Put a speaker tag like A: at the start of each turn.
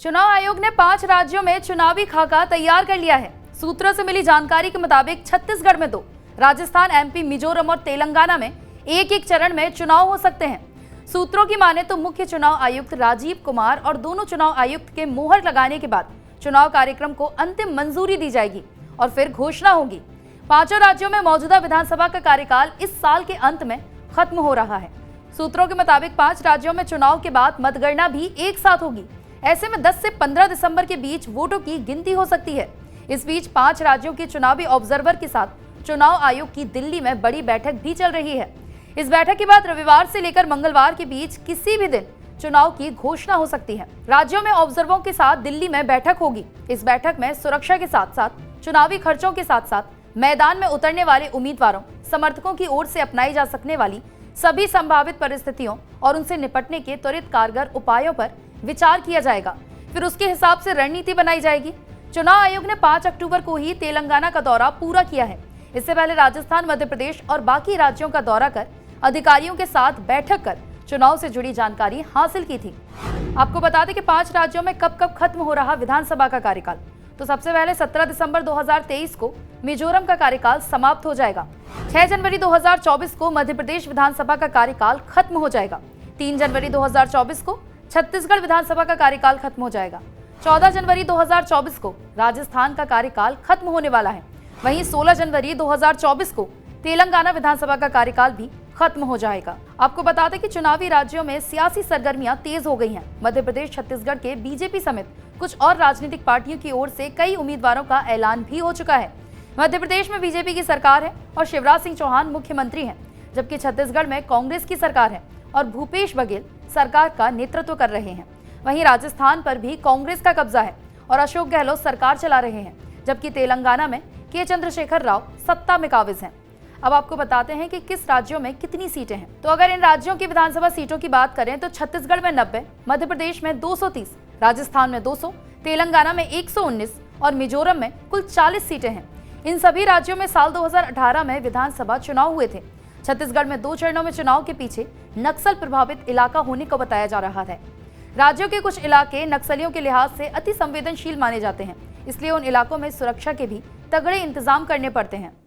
A: चुनाव आयोग ने 5 राज्यों में चुनावी खाका तैयार कर लिया है। सूत्रों से मिली जानकारी के मुताबिक छत्तीसगढ़ में 2, राजस्थान, एमपी, मिजोरम और तेलंगाना में एक चरण में चुनाव हो सकते हैं। सूत्रों की माने तो मुख्य चुनाव आयुक्त राजीव कुमार और दोनों चुनाव आयुक्त के मोहर लगाने के बाद चुनाव कार्यक्रम को अंतिम मंजूरी दी जाएगी और फिर घोषणा होगी। 5 राज्यों में मौजूदा विधानसभा का कार्यकाल इस साल के अंत में खत्म हो रहा है। सूत्रों के मुताबिक 5 राज्यों में चुनाव के बाद मतगणना भी एक साथ होगी। ऐसे में 10 से 15 दिसंबर के बीच वोटों की गिनती हो सकती है। इस बीच 5 राज्यों के चुनावी ऑब्जर्वर के साथ चुनाव आयोग की दिल्ली में बड़ी बैठक भी चल रही है। इस बैठक के बाद रविवार से लेकर मंगलवार के बीच किसी भी दिन चुनाव की घोषणा हो सकती है। राज्यों में ऑब्जर्वरों के साथ दिल्ली में बैठक होगी। इस बैठक में सुरक्षा के साथ साथ चुनावी खर्चों के साथ साथ मैदान में उतरने वाले उम्मीदवारों, समर्थकों की ओर से अपनाई जा सकने वाली सभी संभावित परिस्थितियों और उनसे निपटने के त्वरित कारगर उपायों पर विचार किया जाएगा। फिर उसके हिसाब से रणनीति बनाई जाएगी। चुनाव आयोग ने 5 अक्टूबर को ही तेलंगाना का दौरा पूरा किया है। इससे पहले राजस्थान, मध्य प्रदेश और बाकी राज्यों का दौरा कर अधिकारियों के साथ बैठक कर चुनाव से जुड़ी जानकारी हासिल की थी। आपको बता दें कि 5 राज्यों में कब खत्म हो रहा विधानसभा का कार्यकाल। तो सबसे पहले 17 दिसंबर 2023 को मिजोरम का कार्यकाल समाप्त हो जाएगा। 6 जनवरी 2024 को मध्य प्रदेश विधानसभा का कार्यकाल खत्म हो जाएगा। 3 जनवरी 2024 को छत्तीसगढ़ विधानसभा का कार्यकाल खत्म हो जाएगा। 14 जनवरी 2024 को राजस्थान का कार्यकाल खत्म होने वाला है। वहीं 16 जनवरी 2024 को तेलंगाना विधानसभा का कार्यकाल भी खत्म हो जाएगा। आपको बता दें कि चुनावी राज्यों में सियासी सरगर्मियां तेज हो गई हैं। मध्य प्रदेश, छत्तीसगढ़ के बीजेपी समेत कुछ और राजनीतिक पार्टियों की ओर से कई उम्मीदवारों का ऐलान भी हो चुका है। मध्य प्रदेश में बीजेपी की सरकार है और शिवराज सिंह चौहान मुख्यमंत्री हैं, जबकि छत्तीसगढ़ में कांग्रेस की सरकार है और भूपेश बघेल सरकार का नेतृत्व कर रहे हैं। वहीं राजस्थान पर भी कांग्रेस का कब्जा है और अशोक गहलोत सरकार चला रहे हैं, जबकि तेलंगाना में के चंद्रशेखर राव सत्ता में काबिज हैं। अब आपको बताते हैं कि किस राज्यों में कितनी सीटें हैं। तो अगर इन राज्यों की विधानसभा सीटों की बात करें तो छत्तीसगढ़ में 90, मध्य प्रदेश में 230, राजस्थान में 200, तेलंगाना में 119 और मिजोरम में कुल 40 सीटें हैं। इन सभी राज्यों में साल 2018 में विधानसभा चुनाव हुए थे। छत्तीसगढ़ में 2 चरणों में चुनाव के पीछे नक्सल प्रभावित इलाका होने को बताया जा रहा है। राज्यों के कुछ इलाके नक्सलियों के लिहाज से अति संवेदनशील माने जाते हैं, इसलिए उन इलाकों में सुरक्षा के भी तगड़े इंतजाम करने पड़ते हैं।